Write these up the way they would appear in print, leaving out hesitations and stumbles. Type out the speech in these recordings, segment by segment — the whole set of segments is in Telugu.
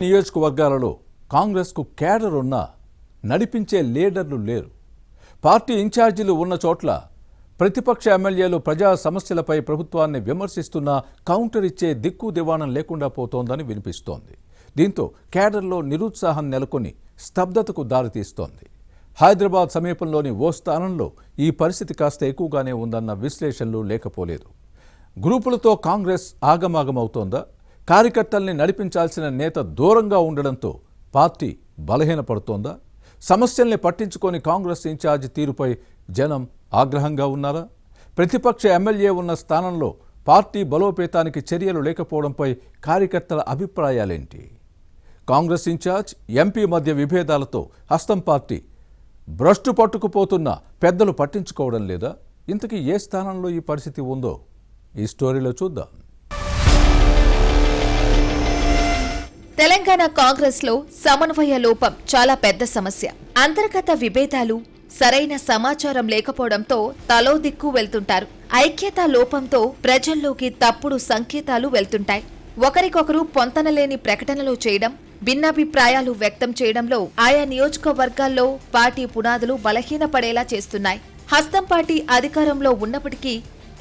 నియోజకవర్గాలలో కాంగ్రెస్కు కేడర్ ఉన్నా నడిపించే లీడర్లు లేరు. పార్టీ ఇన్ఛార్జీలు ఉన్న చోట్ల ప్రతిపక్ష ఎమ్మెల్యేలు ప్రజా సమస్యలపై ప్రభుత్వాన్ని విమర్శిస్తున్నా కౌంటర్ ఇచ్చే దిక్కు దివాణం లేకుండా పోతోందని వినిపిస్తోంది. దీంతో కేడర్లో నిరుత్సాహం నెలకొని స్తబ్దతకు దారితీస్తోంది. హైదరాబాద్ సమీపంలోని ఓ స్థానంలో ఈ పరిస్థితి కాస్త ఎక్కువగానే ఉందన్న విశ్లేషణలు లేకపోలేదు. గ్రూపులతో కాంగ్రెస్ ఆగమాగమవుతోందా? కార్యకర్తల్ని నడిపించాల్సిన నేత దూరంగా ఉండడంతో పార్టీ బలహీనపడుతోందా? సమస్యల్ని పట్టించుకొని కాంగ్రెస్ ఇన్ఛార్జి తీరుపై జనం ఆగ్రహంగా ఉన్నారా? ప్రతిపక్ష ఎమ్మెల్యే ఉన్న స్థానంలో పార్టీ బలోపేతానికి చర్యలు లేకపోవడంపై కార్యకర్తల అభిప్రాయాలేంటి? కాంగ్రెస్ ఇన్ఛార్జ్ ఎంపీ మధ్య విభేదాలతో హస్తం పార్టీ భ్రష్టు పట్టుకుపోతున్న పెద్దలు పట్టించుకోవడం లేదా? ఇంతకీ ఏ స్థానంలో ఈ పరిస్థితి ఉందో ఈ స్టోరీలో చూద్దాం. తెలంగాణ కాంగ్రెస్ లో సమన్వయ లోపం చాలా పెద్ద సమస్య. అంతర్గత విభేదాలు, సరైన సమాచారం లేకపోవడంతో తలో దిక్కు వెళ్తుంటారు. ఐక్యతా లోపంతో ప్రజల్లోకి తప్పుడు సంకేతాలు వెళ్తుంటాయి. ఒకరికొకరు పొంతనలేని ప్రకటనలు చేయడం, భిన్నాభిప్రాయాలు వ్యక్తం చేయడంలో ఆయా నియోజకవర్గాల్లో పార్టీ పునాదులు బలహీనపడేలా చేస్తున్నాయి. హస్తం పార్టీ అధికారంలో ఉన్నప్పటికీ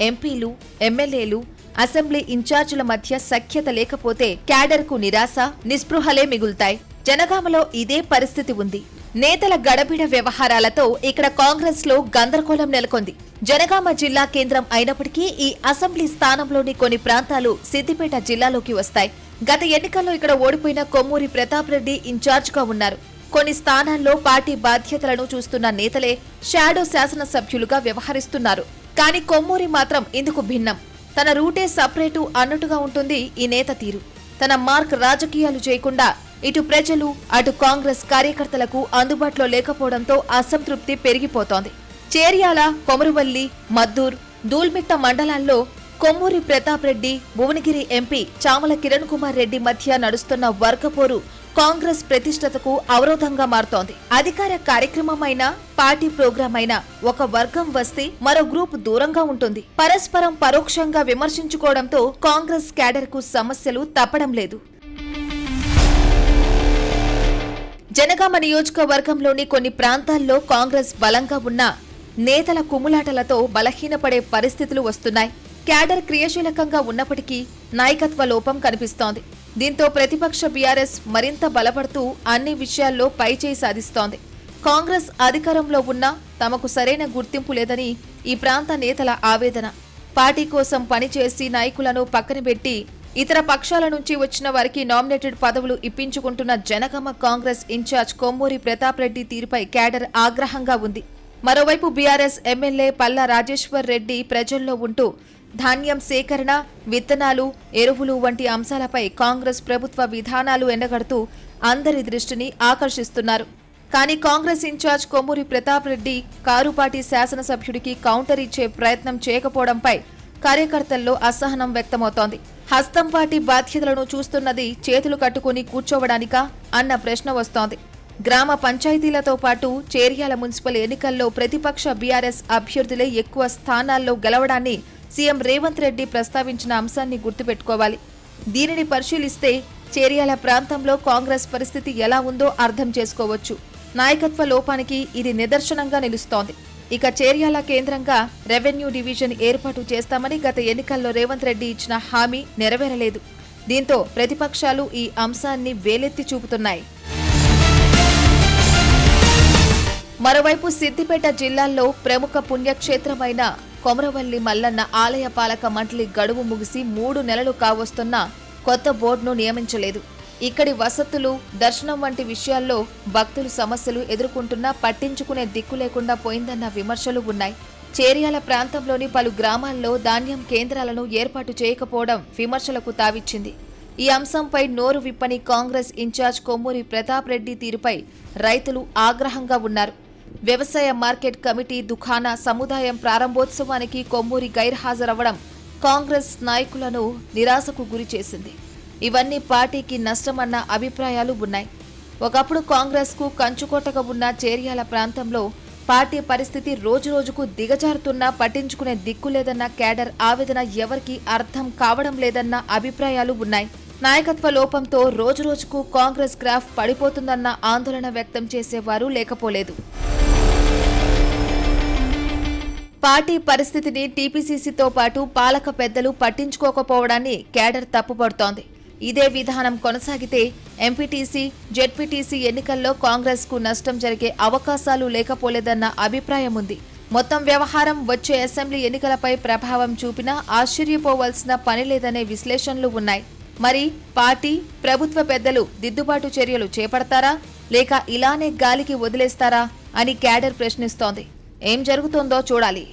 ఎంపీలు, ఎమ్మెల్యేలు, అసెంబ్లీ ఇన్ఛార్జీల మధ్య సఖ్యత లేకపోతే క్యాడర్కు నిరాశ, నిస్పృహలే మిగులుతాయి. జనగామలో ఇదే పరిస్థితి ఉంది. నేతల గడబిడ వ్యవహారాలతో ఇక్కడ కాంగ్రెస్ లో గందరగోళం నెలకొంది. జనగామ జిల్లా కేంద్రం అయినప్పటికీ ఈ అసెంబ్లీ స్థానంలోని కొన్ని ప్రాంతాలు సిద్దిపేట జిల్లాలోకి వస్తాయి. గత ఎన్నికల్లో ఇక్కడ ఓడిపోయిన కొమ్మూరి ప్రతాప్ రెడ్డి ఇన్ఛార్జిగా ఉన్నారు. కొన్ని స్థానాల్లో పార్టీ బాధ్యతలను చూస్తున్న నేతలే షాడో శాసనసభ్యులుగా వ్యవహరిస్తున్నారు. కానీ కొమ్మూరి మాత్రం ఇందుకు భిన్నం. తన రూటే సపరేటు అన్నట్టుగా ఉంటుంది ఈ నేత తీరు. తన మార్క్ రాజకీయాలు చేయకుండా ఇటు ప్రజలు, అటు కాంగ్రెస్ కార్యకర్తలకు అందుబాటులో లేకపోవడంతో అసంతృప్తి పెరిగిపోతోంది. చేర్యాల, కొమరువల్లి, మద్దూర్, దూల్మిట్ట మండలాల్లో కొమ్మూరి ప్రతాప్ రెడ్డి, భువనగిరి ఎంపీ చామల కిరణ్ కుమార్ రెడ్డి మధ్య నడుస్తున్న వర్గపోరు కాంగ్రెస్ ప్రతిష్టతకు అవరోధంగా మారుతోంది. అధికార కార్యక్రమమైనా, పార్టీ ప్రోగ్రాం అయినా ఒక వర్గం వస్తే మరో గ్రూప్ దూరంగా ఉంటుంది. పరస్పరం పరోక్షంగా విమర్శించుకోవడంతో కాంగ్రెస్ క్యాడర్ కు సమస్యలు తప్పడం లేదు. జనగామ నియోజకవర్గంలోని కొన్ని ప్రాంతాల్లో కాంగ్రెస్ బలంగా ఉన్న నేతల కుమ్ములాటలతో బలహీనపడే పరిస్థితులు వస్తున్నాయి. క్యాడర్ క్రియాశీలకంగా ఉన్నప్పటికీ నాయకత్వ లోపం కనిపిస్తోంది. దీంతో ప్రతిపక్ష బీఆర్ఎస్ మరింత బలపడుతూ అన్ని విషయాల్లో పైచేయి సాధిస్తోంది. కాంగ్రెస్ అధికారంలో ఉన్నా తమకు సరైన గుర్తింపు లేదని ఈ ప్రాంత నేతల ఆవేదన. పార్టీ కోసం పనిచేసి నాయకులను పక్కనబెట్టి ఇతర పక్షాల నుంచి వచ్చిన వారికి నామినేటెడ్ పదవులు ఇప్పించుకుంటున్న జనగామ కాంగ్రెస్ ఇన్ఛార్జ్ కొమ్మూరి ప్రతాప్ రెడ్డి తీరుపై క్యాడర్ ఆగ్రహంగా ఉంది. మరోవైపు బీఆర్ఎస్ ఎమ్మెల్యే పల్లా రాజేశ్వర్ రెడ్డి ప్రజల్లో ఉంటూ ధాన్యం సేకరణ, విత్తనాలు, ఎరువులు వంటి అంశాలపై కాంగ్రెస్ ప్రభుత్వ విధానాలు ఎండగడుతూ అందరి దృష్టిని ఆకర్షిస్తున్నారు. కానీ కాంగ్రెస్ ఇన్ఛార్జ్ కొమ్మూరి ప్రతాప్ రెడ్డి కారుపాటి శాసనసభ్యుడికి కౌంటర్ ఇచ్చే ప్రయత్నం చేయకపోవడంపై కార్యకర్తల్లో అసహనం వ్యక్తమవుతోంది. హస్తం పార్టీ బాధ్యతలను చూస్తున్నది చేతులు కట్టుకుని కూర్చోవడానికా అన్న ప్రశ్న వస్తోంది. గ్రామ పంచాయతీలతో పాటు చేర్యాల మున్సిపల్ ఎన్నికల్లో ప్రతిపక్ష బీఆర్ఎస్ అభ్యర్థులే ఎక్కువ స్థానాల్లో గెలవడాన్ని సీఎం రేవంత్ రెడ్డి ప్రస్తావించిన అంశాన్ని గుర్తుపెట్టుకోవాలి. దీనిని పరిశీలిస్తే చేర్యాల ప్రాంతంలో కాంగ్రెస్ పరిస్థితి ఎలా ఉందో అర్థం చేసుకోవచ్చు. నాయకత్వ లోపానికి ఇది నిదర్శనంగా నిలుస్తోంది. ఇక చేర్యాల కేంద్రంగా రెవెన్యూ డివిజన్ ఏర్పాటు చేస్తామని గత ఎన్నికల్లో రేవంత్ రెడ్డి ఇచ్చిన హామీ నెరవేరలేదు. దీంతో ప్రతిపక్షాలు ఈ అంశాన్ని వేలెత్తి చూపుతున్నాయి. మరోవైపు సిద్దిపేట జిల్లాల్లో ప్రముఖ పుణ్యక్షేత్రమైన కొమరవల్లి మల్లన్న ఆలయ పాలక మండలి గడువు ముగిసి 3 నెలలు కావస్తున్న కొత్త బోర్డును నియమించలేదు. ఇక్కడి వసతులు, దర్శనం వంటి విషయాల్లో భక్తులు సమస్యలు ఎదుర్కొంటున్నా పట్టించుకునే దిక్కు లేకుండా పోయిందన్న విమర్శలు ఉన్నాయి. చేర్యాల ప్రాంతంలోని పలు గ్రామాల్లో ధాన్యం కేంద్రాలను ఏర్పాటు చేయకపోవడం విమర్శలకు తావిచ్చింది. ఈ అంశంపై నోరు విప్పని కాంగ్రెస్ ఇన్ఛార్జ్ కొమ్మూరి ప్రతాప్ రెడ్డి తీరుపై రైతులు ఆగ్రహంగా ఉన్నారు. వ్యవసాయ మార్కెట్ కమిటీ దుకాణ సముదాయం ప్రారంభోత్సవానికి కొమ్మూరి గైర్హాజరవ్వడం కాంగ్రెస్ నాయకులను నిరాశకు గురి చేసింది. ఇవన్నీ పార్టీకి నష్టమన్న అభిప్రాయాలు ఉన్నాయి. ఒకప్పుడు కాంగ్రెస్కు కంచుకోటగా ఉన్న చేర్యాల ప్రాంతంలో పార్టీ పరిస్థితి రోజురోజుకు దిగజారుతున్నా పట్టించుకునే దిక్కులేదన్న క్యాడర్ ఆవేదన ఎవరికీ అర్థం కావడం లేదన్న అభిప్రాయాలు ఉన్నాయి. నాయకత్వ లోపంతో రోజురోజుకు కాంగ్రెస్ గ్రాఫ్ పడిపోతుందన్న ఆందోళన వ్యక్తం చేసేవారు లేకపోలేదు. పార్టీ పరిస్థితిని టీపీసీసీతో పాటు పాలక పెద్దలు పట్టించుకోకపోవడాన్ని కేడర్ తప్పుపడుతోంది. ఇదే విధానం కొనసాగితే ఎంపీటీసీ, జెడ్పీటీసీ ఎన్నికల్లో కాంగ్రెస్కు నష్టం జరిగే అవకాశాలు లేకపోలేదన్న అభిప్రాయం ఉంది. మొత్తం వ్యవహారం వచ్చే అసెంబ్లీ ఎన్నికలపై ప్రభావం చూపినా ఆశ్చర్యపోవాల్సిన పని లేదనే విశ్లేషణలు ఉన్నాయి. మరి పార్టీ, ప్రభుత్వ పెద్దలు దిద్దుబాటు చర్యలు చేపడతారా లేక ఇలానే గాలికి వదిలేస్తారా అని కేడర్ ప్రశ్నిస్తోంది. ఏం జరుగుతోందో చూడాలి.